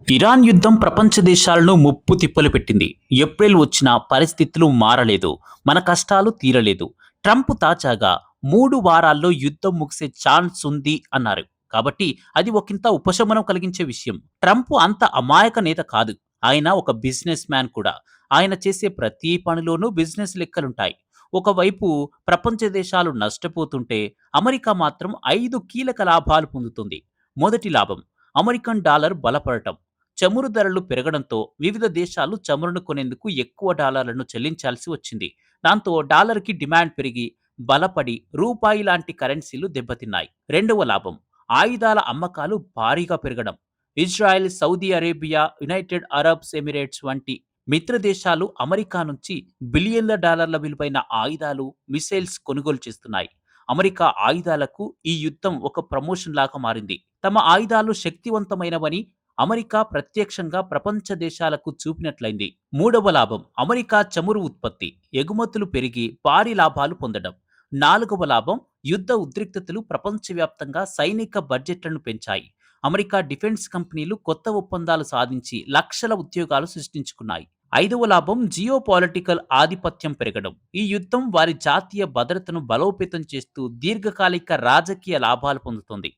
Iran యుద్ధం ప్రపంచ దేశాలను ముప్పు తిప్పలు పెట్టింది. ఏప్రిల్ వచ్చినా పరిస్థితులు మారలేదు. మన కష్టాలు తీరలేదు. ట్రంప్ తాజాగా 3 వారాల్లో యుద్ధం ముగిసే ఛాన్స్ ఉంది అన్నారు. కాబట్టి అది ఒకంత ఉపశమనం కలిగించే విషయం. ట్రంప్ అంత అమాయక నేత కాదు. ఆయన ఒక బిజినెస్ మ్యాన్ కూడా. ఆయన చేసే ప్రతి పనిలోనూ బిజినెస్ లెక్కలుంటాయి. ఒకవైపు ప్రపంచ దేశాలు నష్టపోతుంటే అమెరికా మాత్రం 5 కీలక లాభాలు పొందుతుంది. మొదటి లాభం, అమెరికన్ డాలర్ బలపడటం. చమురు ధరలు పెరగడంతో వివిధ దేశాలు చమురును కొనేందుకు ఎక్కువ డాలర్లను చెల్లించాల్సి వచ్చింది. దాంతో డాలర్కి డిమాండ్ పెరిగి బలపడి రూపాయి లాంటి కరెన్సీలు దెబ్బతిన్నాయి. రెండవ లాభం, ఆయుధాల అమ్మకాలు భారీగా పెరగడం. Israel, Saudi Arabia, United Arabs Emirates వంటి మిత్ర దేశాలు అమెరికా నుంచి బిలియన్ల డాలర్ల విలువైన ఆయుధాలు, మిసైల్స్ కొనుగోలు చేస్తున్నాయి. అమెరికా ఆయుధాలకు ఈ యుద్ధం ఒక ప్రమోషన్ లాగా మారింది. తమ ఆయుధాలు శక్తివంతమైనవని అమెరికా ప్రత్యక్షంగా ప్రపంచ దేశాలకు చూపినట్లయింది. మూడవ లాభం, అమెరికా చమురు ఉత్పత్తి, ఎగుమతులు పెరిగి భారీ లాభాలు పొందడం. నాలుగవ లాభం, యుద్ధ ఉద్రిక్తతలు ప్రపంచవ్యాప్తంగా సైనిక బడ్జెట్లను పెంచాయి. అమెరికా డిఫెన్స్ కంపెనీలు కొత్త ఒప్పందాలు సాధించి లక్షల ఉద్యోగాలు సృష్టించుకున్నాయి. ఐదవ లాభం, జియో పాలిటికల్ ఆధిపత్యం పెరగడం. ఈ యుద్ధం వారి జాతీయ భద్రతను బలోపేతం చేస్తూ దీర్ఘకాలిక రాజకీయ లాభాలు పొందుతుంది.